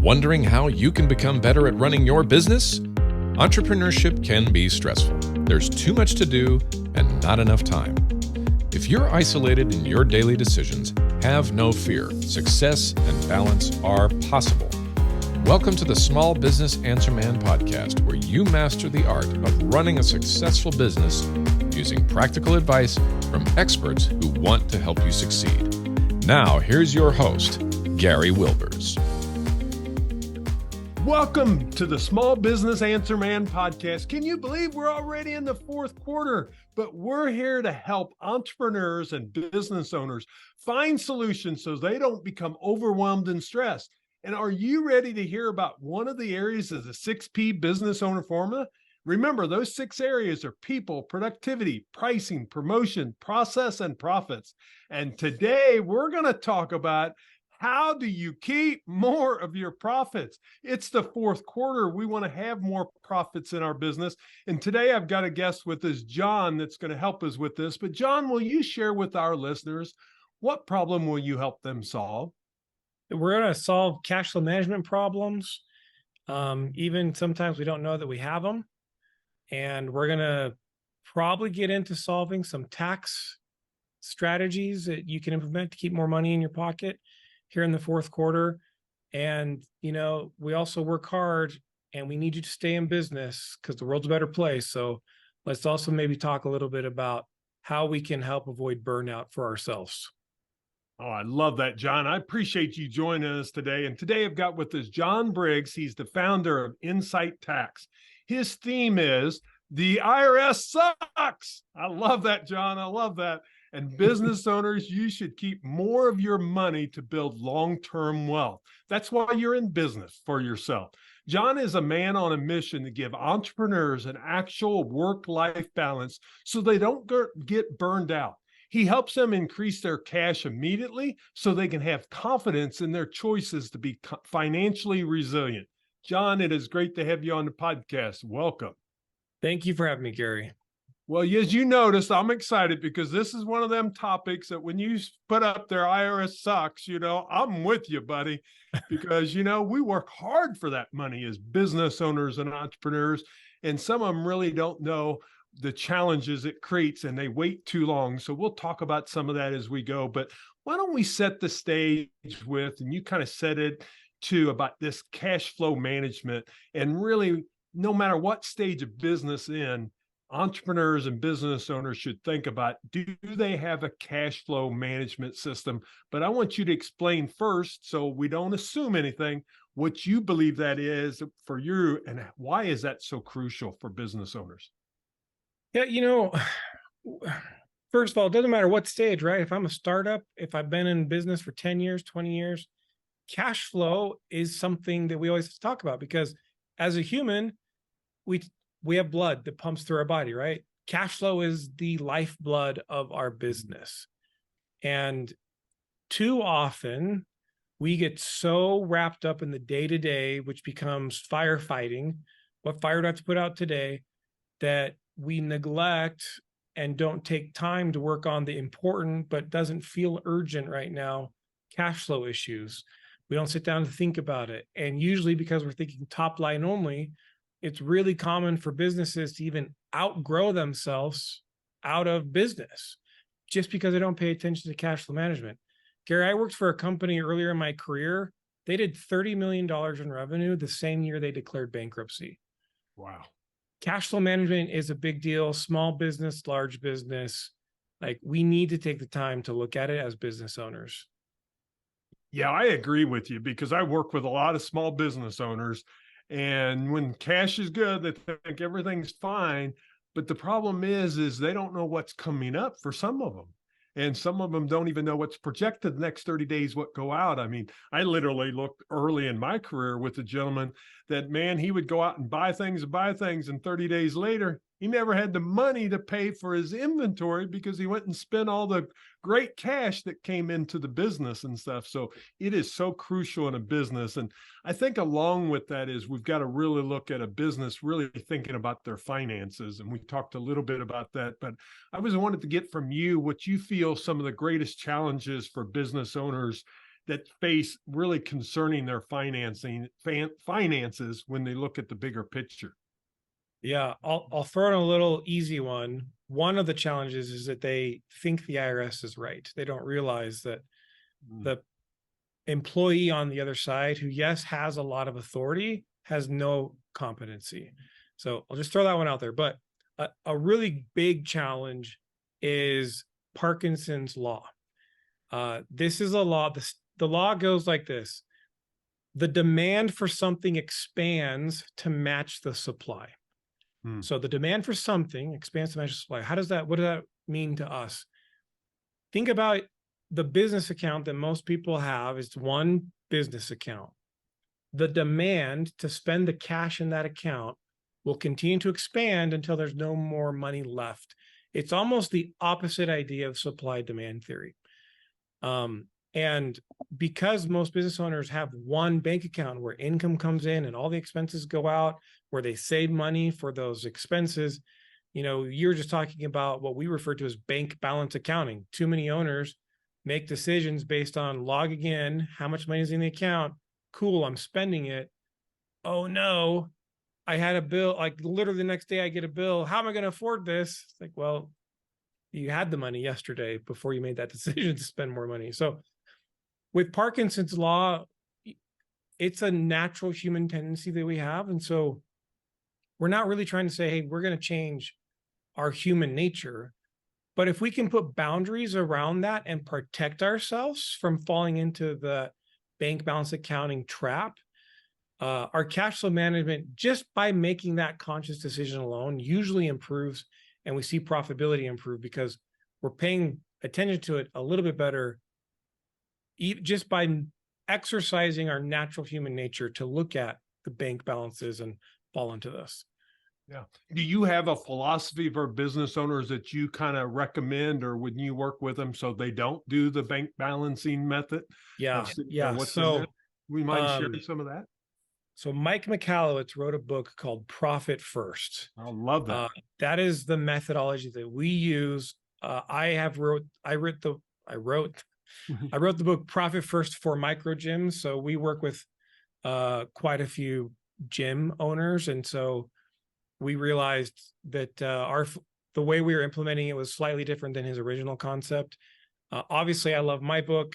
Wondering how you can become better at running your business? Entrepreneurship can be stressful. There's too much to do and not enough time. If you're isolated in your daily decisions, have no fear. Success and balance are possible. Welcome to the Small Business Answer Man podcast, where you master the art of running a successful business using practical advice from experts who want to help you succeed. Now, here's your host, Gary Wilbers. Welcome to the Small Business Answer Man podcast. Can you believe we're already in the fourth quarter? But we're here to help entrepreneurs and business owners find solutions so they don't become overwhelmed and stressed. And are you ready to hear about one of the areas of the 6P business owner formula? Remember, those 6 areas are people, productivity, pricing, promotion, process, and profits. And today we're going to talk about how do you keep more of your profits? It's the fourth quarter. We want to have more profits in our business. And today I've got a guest with us, John, that's going to help us with this. But John, will you share with our listeners, what problem will you help them solve? We're going to solve cash flow management problems. Even sometimes we don't know that we have them. And we're going to probably get into solving some tax strategies that you can implement to keep more money in your pocket here in the fourth quarter. And, you know, we also work hard and we need you to stay in business because the world's a better place. So let's also maybe talk a little bit about how we can help avoid burnout for ourselves. Oh, I love that, John. I appreciate you joining us today. And today I've got with us John Briggs. He's the founder of Incite Tax. His theme is the IRS sucks. I love that, John. I love that. And business owners, you should keep more of your money to build long-term wealth. That's why you're in business, for yourself. John is a man on a mission to give entrepreneurs an actual work-life balance so they don't get burned out. He helps them increase their cash immediately so they can have confidence in their choices to be financially resilient. John, it is great to have you on the podcast. Welcome. Thank you for having me, Gary. Well, as you noticed, I'm excited because this is one of them topics that when you put up their IRS sucks, I'm with you, buddy, because, we work hard for that money as business owners and entrepreneurs, and some of them really don't know the challenges it creates and they wait too long. So we'll talk about some of that as we go, but why don't we set the stage with, and you kind of said it too, about this cash flow management, and really no matter what stage of business in, entrepreneurs and business owners should think about, do they have a cash flow management system? But I want you to explain first, so we don't assume anything, what you believe that is for you and why is that so crucial for business owners? Yeah, first of all, it doesn't matter what stage, right? If I'm a startup, if I've been in business for 10 years, 20 years, cash flow is something that we always talk about because as a human, we have blood that pumps through our body, right? Cash flow is the lifeblood of our business. And too often we get so wrapped up in the day-to-day, which becomes firefighting, what fire do I have to put out today, that we neglect and don't take time to work on the important, but doesn't feel urgent right now, cash flow issues. We don't sit down to think about it. And usually because we're thinking top line only, it's really common for businesses to even outgrow themselves out of business just because they don't pay attention to cash flow management. Gary, I worked for a company earlier in my career. They did $30 million in revenue the same year they declared bankruptcy. Wow. Cash flow management is a big deal. Small business, large business. Like, we need to take the time to look at it as business owners. Yeah, I agree with you because I work with a lot of small business owners. And when cash is good, they think everything's fine. But the problem is they don't know what's coming up for some of them. And some of them don't even know what's projected the next 30 days, what go out. I mean, I literally looked early in my career with a gentleman that, man, he would go out and buy things. And 30 days later, he never had the money to pay for his inventory because he went and spent all the great cash that came into the business and stuff. So it is so crucial in a business. And I think along with that is we've got to really look at a business really thinking about their finances. And we talked a little bit about that, but I wanted to get from you what you feel some of the greatest challenges for business owners that face really concerning their finances when they look at the bigger picture? Yeah, I'll throw in a little easy one. One of the challenges is that they think the IRS is right. They don't realize that the employee on the other side, who yes has a lot of authority, has no competency. So I'll just throw that one out there. But a really big challenge is Parkinson's law. This is a law. The law goes like this: the demand for something expands to match the supply. So the demand for something expands to match the supply. What does that mean to us? Think about the business account that most people have. Is one business account. The demand to spend the cash in that account will continue to expand until there's no more money left. It's almost the opposite idea of supply demand theory. And because most business owners have one bank account where income comes in and all the expenses go out, where they save money for those expenses, you're just talking about what we refer to as bank balance accounting. Too many owners make decisions based on logging in, how much money is in the account. Cool, I'm spending it. Oh no, I had a bill, like literally the next day I get a bill. How am I going to afford this? It's like, well, you had the money yesterday before you made that decision to spend more money. So with Parkinson's law, it's a natural human tendency that we have. And so we're not really trying to say, hey, we're going to change our human nature. But if we can put boundaries around that and protect ourselves from falling into the bank balance accounting trap, our cash flow management, just by making that conscious decision alone, usually improves, and we see profitability improve because we're paying attention to it a little bit better just by exercising our natural human nature to look at the bank balances and fall into this. Yeah. Do you have a philosophy for business owners that you kind of recommend, or when you work with them so they don't do the bank balancing method? Yeah. So we mind sharing some of that? So Mike Michalowicz wrote a book called Profit First. I love that. That is the methodology that we use. I wrote the book Profit First for micro gyms. So we work with quite a few gym owners, and so we realized that the way we were implementing it was slightly different than his original concept. Obviously, I love my book.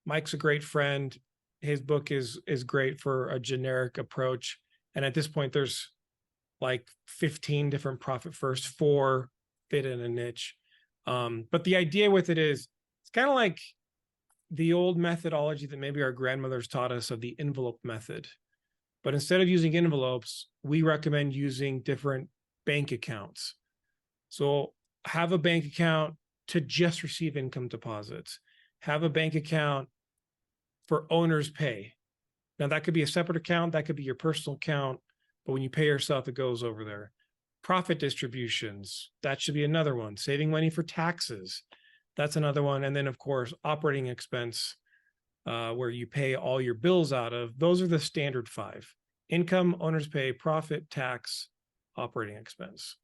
Mike's a great friend. His book is great for a generic approach. And at this point, there's like 15 different Profit First, 4 fit in a niche. But the idea with it is, it's kind of like the old methodology that maybe our grandmothers taught us of the envelope method. But instead of using envelopes, we recommend using different bank accounts. So have a bank account to just receive income deposits. Have a bank account for owner's pay. Now that could be a separate account, that could be your personal account, but when you pay yourself, it goes over there. Profit distributions, that should be another one. Saving money for taxes, that's another one. And then of course, operating expense, where you pay all your bills out of. Those are the standard 5: income, owner's pay, profit, tax, operating expense.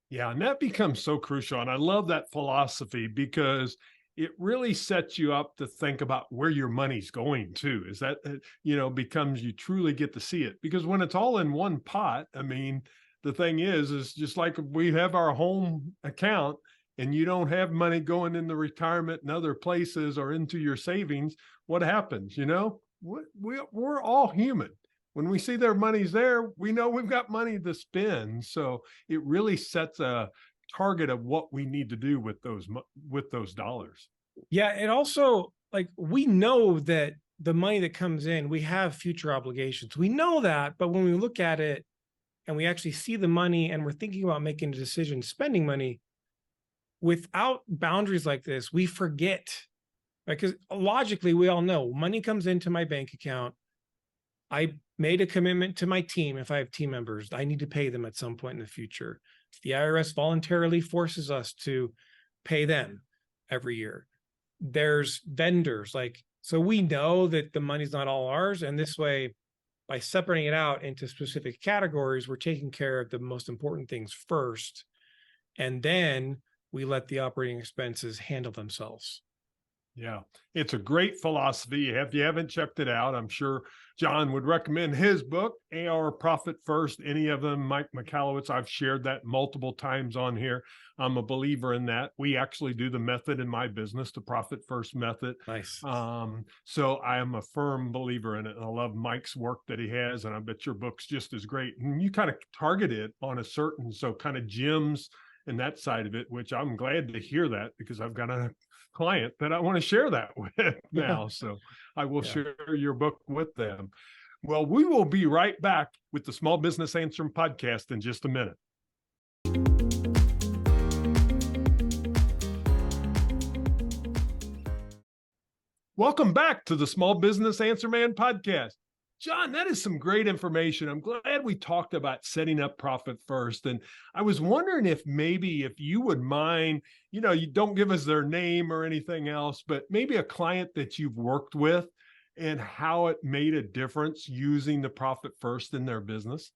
Yeah, and that becomes so crucial. And I love that philosophy because it really sets you up to think about where your money's going to. Is that, becomes, you truly get to see it. Because when it's all in one pot, I mean, the thing is just like we have our home account and you don't have money going in the retirement and other places or into your savings, what happens? We're all human. When we see their money's there, we know we've got money to spend. So it really sets a target of what we need to do with those dollars. Yeah, it also, like, we know that the money that comes in, we have future obligations. We know that, but when we look at it and we actually see the money and we're thinking about making a decision, spending money, without boundaries like this, we forget, right? Because logically, we all know money comes into my bank account. I made a commitment to my team. If I have team members, I need to pay them at some point in the future. If the IRS voluntarily forces us to pay them every year, there's vendors, so we know that the money's not all ours. And this way, by separating it out into specific categories, we're taking care of the most important things first. And then we let the operating expenses handle themselves. Yeah, it's a great philosophy. If you haven't checked it out, I'm sure John would recommend his book, AR Profit First, any of them. Mike Michalowicz, I've shared that multiple times on here. I'm a believer in that. We actually do the method in my business, the Profit First method. Nice. So I am a firm believer in it. And I love Mike's work that he has, and I bet your book's just as great. And you kind of target it on a certain, so kind of gyms and that side of it, which I'm glad to hear that, because I've got a client that I want to share that with now. So I will share your book with them. Well, we will be right back with the Small Business Answer podcast in just a minute. Welcome back to the Small Business Answer Man podcast. John, that is some great information. I'm glad we talked about setting up Profit First. And I was wondering if maybe if you would mind, you don't give us their name or anything else, but maybe a client that you've worked with and how it made a difference using the Profit First in their business.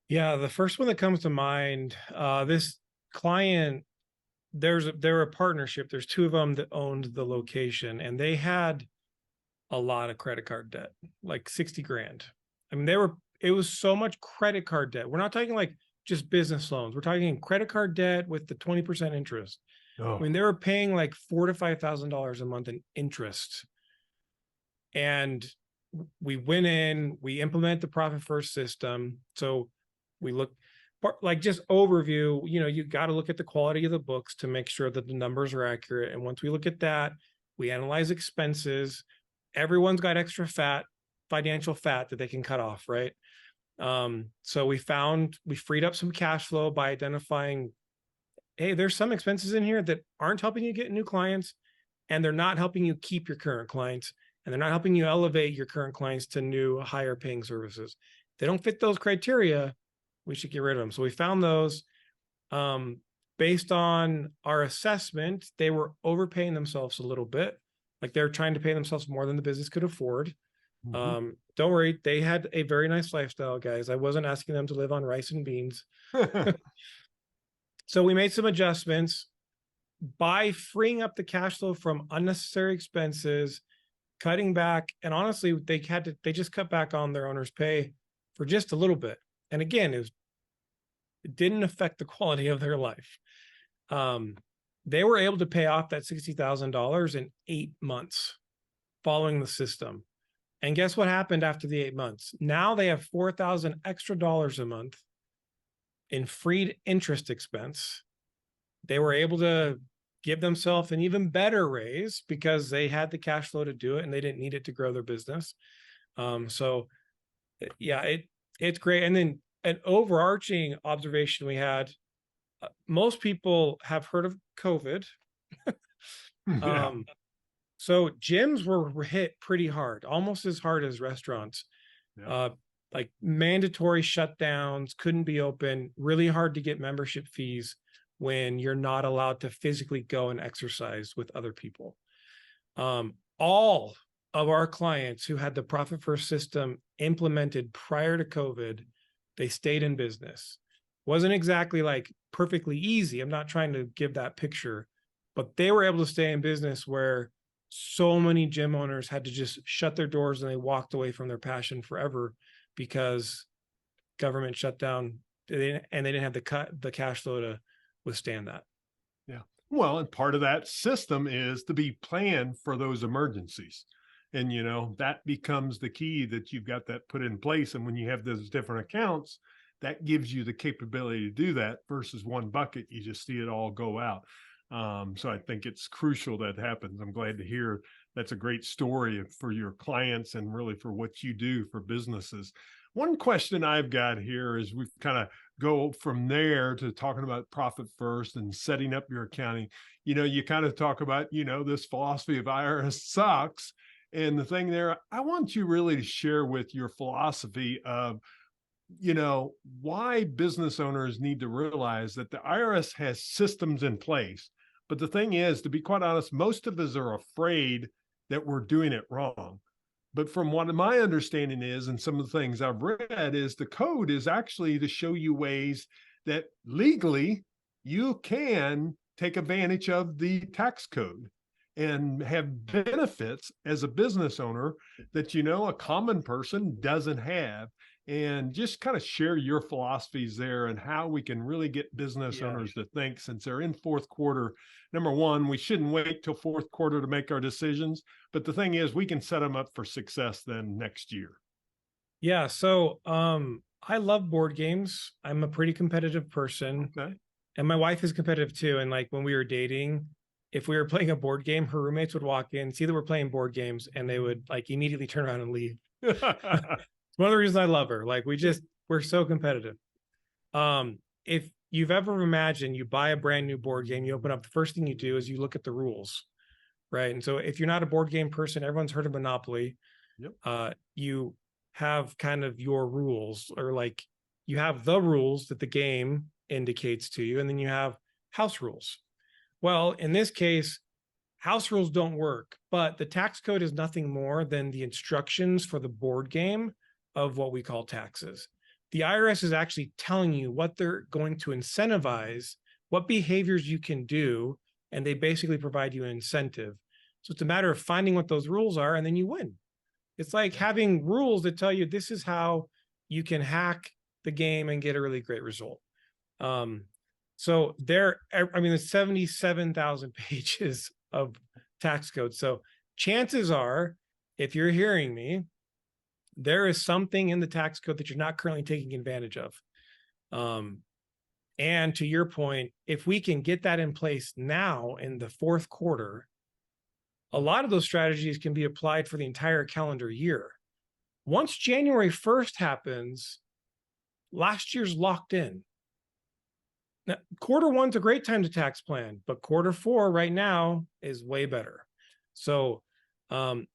Yeah, the first one that comes to mind, this client, they're a partnership. There's two of them that owned the location, and they had a lot of credit card debt, like 60 grand. I mean, it was so much credit card debt. We're not talking like just business loans. We're talking credit card debt with the 20% interest. Oh. I mean, they were paying like $4,000 to $5,000 a month in interest. And we went in, we implement the Profit First system. So we look like just overview, you got to look at the quality of the books to make sure that the numbers are accurate. And once we look at that, we analyze expenses. Everyone's got extra financial fat that they can cut off, right? So we freed up some cash flow by identifying, hey, there's some expenses in here that aren't helping you get new clients, and they're not helping you keep your current clients, and they're not helping you elevate your current clients to new, higher paying services. If they don't fit those criteria, we should get rid of them. So we found those. Based on our assessment, they were overpaying themselves a little bit. Like they're trying to pay themselves more than the business could afford. Mm-hmm. Don't worry, they had a very nice lifestyle, guys. I wasn't asking them to live on rice and beans. So we made some adjustments by freeing up the cash flow from unnecessary expenses, cutting back, and honestly, they just cut back on their owner's pay for just a little bit. And again, it didn't affect the quality of their life. They were able to pay off that $60,000 in 8 months following the system. And guess what happened after the 8 months? Now they have $4,000 extra a month in freed interest expense. They were able to give themselves an even better raise because they had the cash flow to do it and they didn't need it to grow their business. So yeah, it's great. And then an overarching observation we had, most people have heard of COVID. Yeah. So gyms were hit pretty hard, almost as hard as restaurants. Yeah. Like mandatory shutdowns, couldn't be open, really hard to get membership fees when you're not allowed to physically go and exercise with other people. All of our clients who had the Profit First system implemented prior to COVID, they stayed in business. Wasn't exactly like perfectly easy. I'm not trying to give that picture, but they were able to stay in business where so many gym owners had to just shut their doors and they walked away from their passion forever because government shut down and they didn't have the cash flow to withstand that. Yeah. Well, and part of that system is to be planned for those emergencies. And, that becomes the key, that you've got that put in place. And when you have those different accounts, that gives you the capability to do that versus one bucket. You just see it all go out. So I think it's crucial that happens. I'm glad to hear that's a great story for your clients and really for what you do for businesses. One question I've got here is we kind of go from there to talking about Profit First and setting up your accounting. You kind of talk about, this philosophy of IRS sucks. And the thing there, I want you really to share with your philosophy of, why business owners need to realize that the IRS has systems in place. But the thing is, to be quite honest, most of us are afraid that we're doing it wrong. But from what my understanding is, and some of the things I've read, is the code is actually to show you ways that legally you can take advantage of the tax code. and have benefits as a business owner that, you know, a common person doesn't have. And just kind of share your philosophies there and how we can really get business owners to think, since they're in fourth quarter. Number one, we shouldn't wait till fourth quarter to make our decisions. But the thing is, we can set them up for success then next year. Yeah. So I love board games. I'm a pretty competitive person. Okay. And my wife is competitive too. And like when we were dating, if we were playing a board game, her roommates would walk in, see that we're playing board games, and they would like immediately turn around and leave. It's one of the reasons I love her. Like we're so competitive. If you've ever imagined you buy a brand new board game, you open up, the first thing you do is you look at the rules, right? And so if you're not a board game person, everyone's heard of Monopoly. Yep. You have kind of your rules, or like you have the rules that the game indicates to you, and then you have house rules. Well, in this case, house rules don't work, but the tax code is nothing more than the instructions for the board game of what we call taxes. The IRS is actually telling you what they're going to incentivize, what behaviors you can do, and they basically provide you an incentive. So it's a matter of finding what those rules are, and then you win. It's like having rules that tell you this is how you can hack the game and get a really great result. So there's 77,000 pages of tax code. So chances are, if you're hearing me, there is something in the tax code that you're not currently taking advantage of. And to your point, if we can get that in place now in the fourth quarter, a lot of those strategies can be applied for the entire calendar year. Once January 1st happens, last year's locked in. Now, quarter one's a great time to tax plan, but quarter four right now is way better. So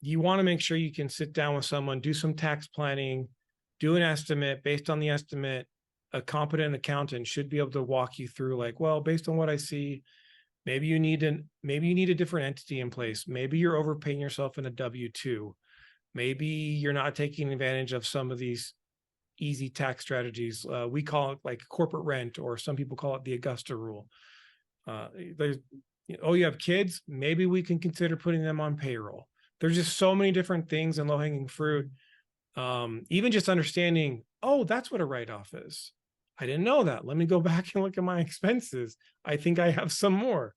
you want to make sure you can sit down with someone, do some tax planning, do an estimate. Based on the estimate, a competent accountant should be able to walk you through, like, well, based on what I see, maybe you need a different entity in place. Maybe you're overpaying yourself in a W-2. Maybe you're not taking advantage of some of these easy tax strategies. We call it like corporate rent, or some people call it the Augusta rule. You have kids, maybe we can consider putting them on payroll. There's just so many different things and low-hanging fruit. Even just understanding, oh, that's what a write-off is. I didn't know that. Let me go back and look at my expenses. I think I have some more.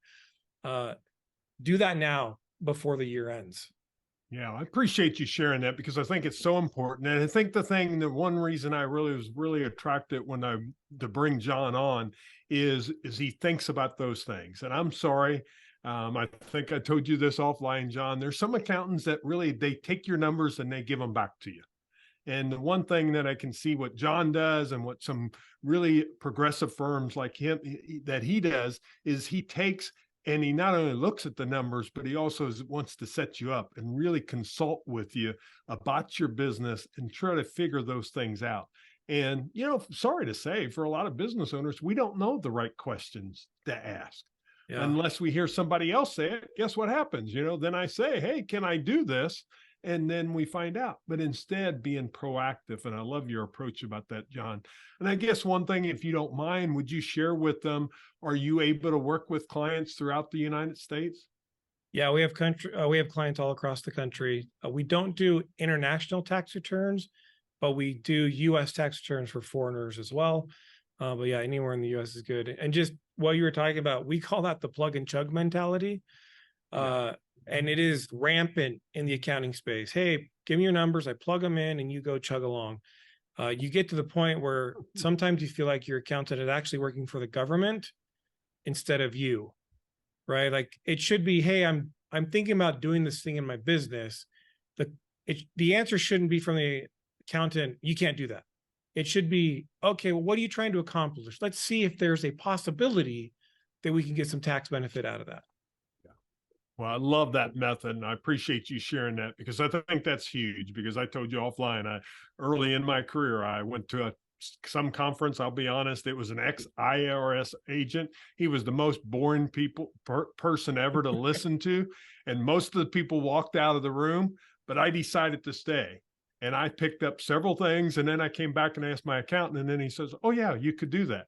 Do that now before the year ends. Yeah, I appreciate you sharing that, because I think it's so important. And I think the one reason I was really attracted to bring John on is he thinks about those things. And I'm sorry, I think I told you this offline, John. There's some accountants that really, they take your numbers and they give them back to you. And the one thing that I can see what John does, and what some really progressive firms like him that he does, is he takes and he not only looks at the numbers, but he also wants to set you up and really consult with you about your business and try to figure those things out. And, sorry to say, for a lot of business owners, we don't know the right questions to ask. Yeah. Unless we hear somebody else say it. Guess what happens? Then I say, hey, can I do this? And then we find out. But instead, being proactive. And I love your approach about that, John. And I guess one thing, if you don't mind, would you share with them, are you able to work with clients throughout the United States? Yeah, we have clients all across the country. We don't do international tax returns, but we do U.S. tax returns for foreigners as well. But yeah, anywhere in the U.S. is good. And just what you were talking about, we call that the plug and chug mentality. And it is rampant in the accounting space. Hey, give me your numbers. I plug them in and you go chug along. You get to the point where sometimes you feel like your accountant is actually working for the government instead of you, right? Like it should be, hey, I'm thinking about doing this thing in my business. The answer shouldn't be from the accountant, you can't do that. It should be, okay, well, what are you trying to accomplish? Let's see if there's a possibility that we can get some tax benefit out of that. Well, I love that method, and I appreciate you sharing that, because I think that's huge. Because I told you offline, early in my career, I went to some conference. I'll be honest, it was an ex-IRS agent. He was the most boring person ever to listen to, and most of the people walked out of the room. But I decided to stay, and I picked up several things. And then I came back and asked my accountant, and then he says, "Oh yeah, you could do that."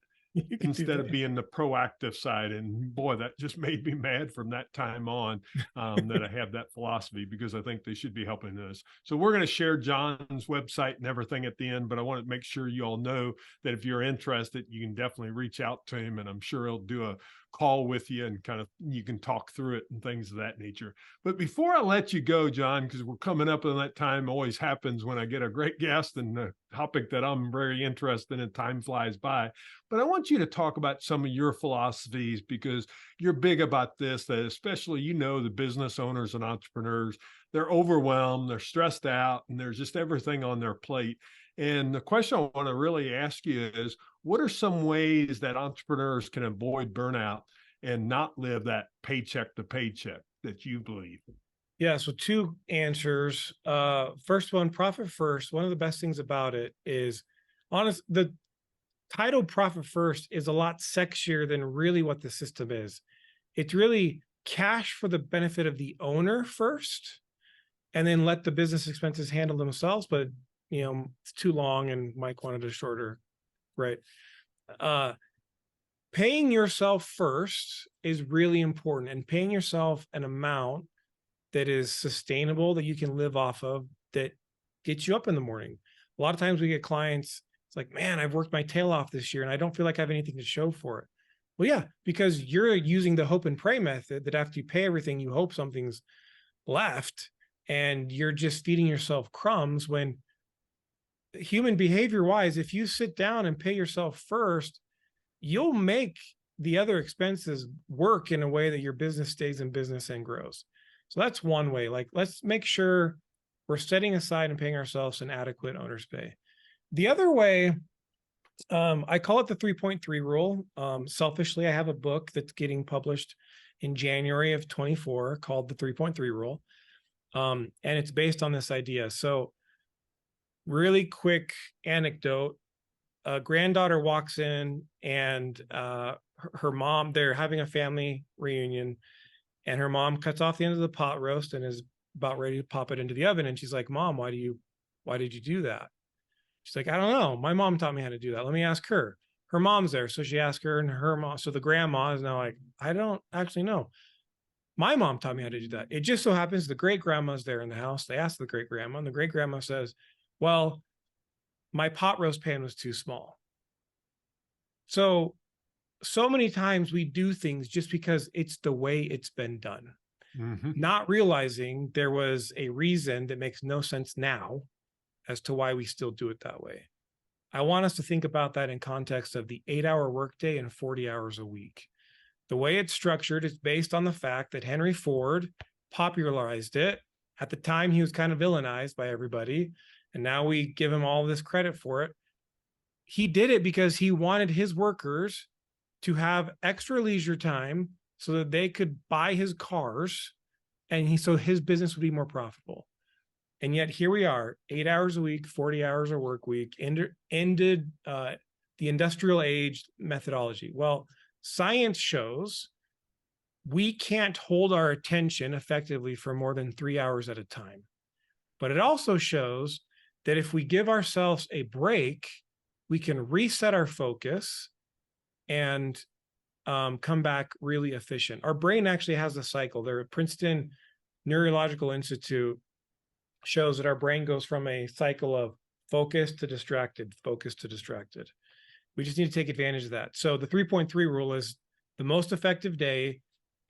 You can do instead of that. being the proactive side. And boy, that just made me mad from that time on, that I have that philosophy, because I think they should be helping us. So we're going to share John's website and everything at the end, but I want to make sure you all know that if you're interested, you can definitely reach out to him, and I'm sure he'll do a call with you and kind of, you can talk through it and things of that nature. But before I let you go, John, because we're coming up on that time, always happens when I get a great guest and a topic that I'm very interested in, time flies by. But I want you to talk about some of your philosophies, because you're big about this, that especially, the business owners and entrepreneurs, they're overwhelmed, they're stressed out, and there's just everything on their plate. And the question I want to really ask you is, what are some ways that entrepreneurs can avoid burnout and not live that paycheck to paycheck that you believe? Yeah, so two answers. First one, profit first. One of the best things about it is the title profit first is a lot sexier than really what the system is. It's really cash for the benefit of the owner first, and then let the business expenses handle themselves. But it's too long, and Mike wanted a shorter, right? Paying yourself first is really important, and paying yourself an amount that is sustainable, that you can live off of, that gets you up in the morning. A lot of times we get clients, it's like, man, I've worked my tail off this year and I don't feel like I have anything to show for it. Well, yeah, because you're using the hope and pray method, that after you pay everything, you hope something's left, and you're just feeding yourself crumbs. When human behavior wise, if you sit down and pay yourself first, you'll make the other expenses work in a way that your business stays in business and grows. So that's one way. Like, let's make sure we're setting aside and paying ourselves an adequate owner's pay. The other way, I call it the 3.3 rule. Selfishly, I have a book that's getting published in January of 24 called the 3.3 rule. And it's based on this idea. So really quick anecdote. A granddaughter walks in, and her mom, they're having a family reunion, and her mom cuts off the end of the pot roast and is about ready to pop it into the oven. And she's like, Mom, why did you do that? She's like, I don't know. My mom taught me how to do that. Let me ask her. Her mom's there. So she asked her, and her mom, so the grandma is now like, I don't actually know. My mom taught me how to do that. It just so happens the great grandma's there in the house. They asked the great grandma, and the great grandma says, well, my pot roast pan was too small. So many times we do things just because it's the way it's been done, not realizing there was a reason that makes no sense now as to why we still do it that way. I want us to think about that in context of the 8-hour workday and 40 hours a week. The way it's structured is based on the fact that Henry Ford popularized it. At the time, he was kind of villainized by everybody, and now we give him all this credit for it. He did it because he wanted his workers to have extra leisure time so that they could buy his cars, and so his business would be more profitable. And yet here we are, 8 hours a week, 40 hours a work week, ended the industrial age methodology. Well, science shows we can't hold our attention effectively for more than 3 hours at a time. But it also shows that if we give ourselves a break, we can reset our focus and come back really efficient. Our brain actually has a cycle. The Princeton Neurological Institute shows that our brain goes from a cycle of focus to distracted, focus to distracted. We just need to take advantage of that. So the 3.3 rule is the most effective day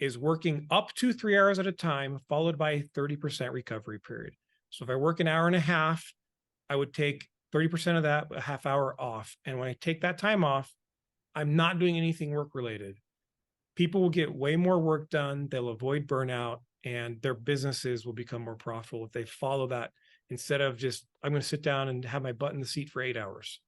is working up to 3 hours at a time, followed by a 30% recovery period. So if I work an hour and a half, I would take 30% of that, a half hour off. And when I take that time off, I'm not doing anything work related. People will get way more work done. They'll avoid burnout, and their businesses will become more profitable if they follow that instead of just, I'm going to sit down and have my butt in the seat for 8 hours.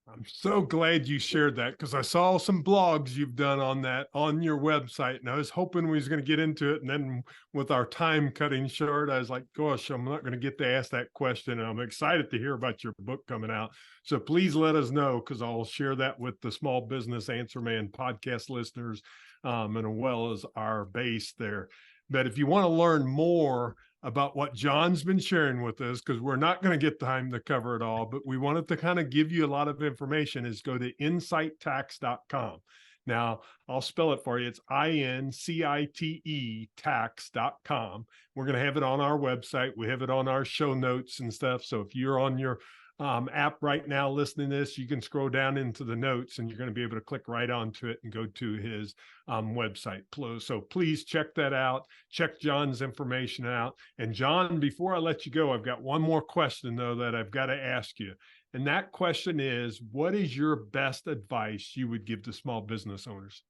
I'm so glad you shared that, because I saw some blogs you've done on that on your website, and I was hoping we was going to get into it. And then with our time cutting short, I was like, gosh, I'm not going to get to ask that question. And I'm excited to hear about your book coming out. So please let us know, because I'll share that with the Small Business Answer Man podcast listeners, and as well as our base there. But if you want to learn more about what John's been sharing with us, because we're not going to get time to cover it all, but we wanted to kind of give you a lot of information, is go to incitetax.com. Now, I'll spell it for you. It's INCITE tax.com. We're going to have it on our website. We have it on our show notes and stuff. So if you're on your app right now listening to this, you can scroll down into the notes and you're going to be able to click right onto it and go to his website. So please check that out. Check John's information out. And John, before I let you go, I've got one more question though that I've got to ask you. And that question is, what is your best advice you would give to small business owners?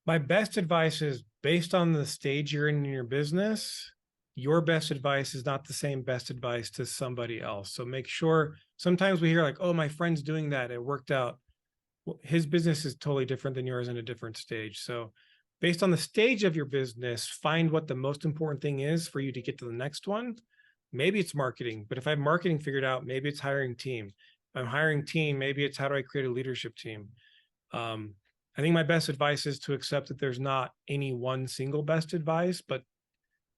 My best advice is based on the stage you're in your business. Your best advice is not the same best advice to somebody else. So make sure, sometimes we hear like, oh, my friend's doing that, it worked out. Well, his business is totally different than yours in a different stage. So based on the stage of your business, find what the most important thing is for you to get to the next one. Maybe it's marketing, but if I have marketing figured out, maybe it's hiring team. If I'm hiring team, maybe it's how do I create a leadership team? I think my best advice is to accept that there's not any one single best advice, but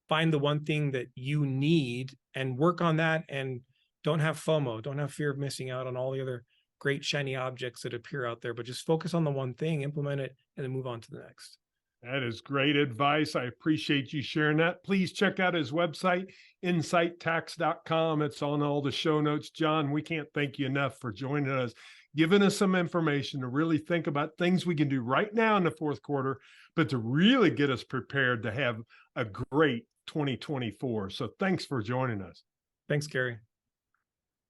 find the one thing that you need and work on that, and don't have FOMO, don't have fear of missing out on all the other great shiny objects that appear out there, but just focus on the one thing, implement it, and then move on to the next. That is great advice. I appreciate you sharing that. Please check out his website, incitetax.com. It's on all the show notes. John, we can't thank you enough for joining us, giving us some information to really think about things we can do right now in the fourth quarter, but to really get us prepared to have a great 2024. So thanks for joining us. Thanks, Gary.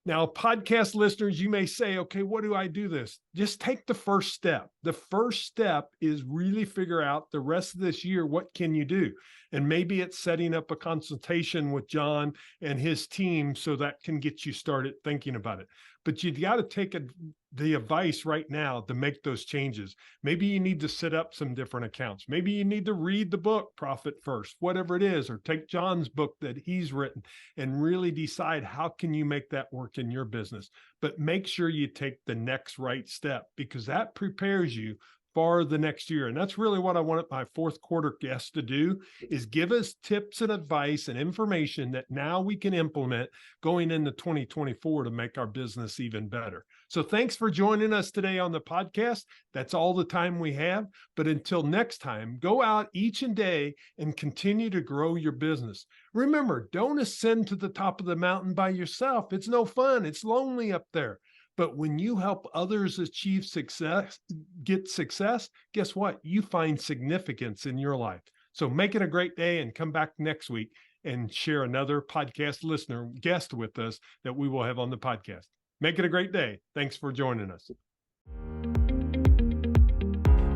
Now, podcast listeners, you may say, okay, what do I do this? Just take the first step. The first step is really figure out the rest of this year, what can you do? And maybe it's setting up a consultation with John and his team so that can get you started thinking about it. But you got to take the advice right now to make those changes. Maybe you need to set up some different accounts. Maybe you need to read the book, Profit First, whatever it is, or take John's book that he's written and really decide how can you make that work in your business. But make sure you take the next right step, because that prepares you for the next year. And that's really what I wanted my fourth quarter guests to do, is give us tips and advice and information that now we can implement going into 2024 to make our business even better. So thanks for joining us today on the podcast. That's all the time we have. But until next time, go out each and day and continue to grow your business. Remember, don't ascend to the top of the mountain by yourself. It's no fun. It's lonely up there. But when you help others achieve success, get success, guess what? You find significance in your life. So make it a great day and come back next week and share another podcast listener guest with us that we will have on the podcast. Make it a great day. Thanks for joining us.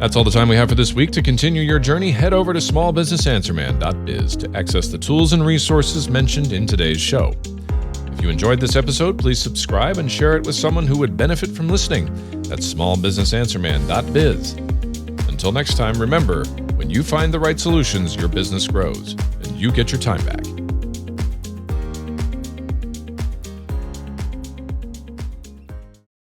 That's all the time we have for this week. To continue your journey, head over to smallbusinessanswerman.biz to access the tools and resources mentioned in today's show. If you enjoyed this episode, please subscribe and share it with someone who would benefit from listening. That's smallbusinessanswerman.biz. Until next time, remember, when you find the right solutions, your business grows and you get your time back.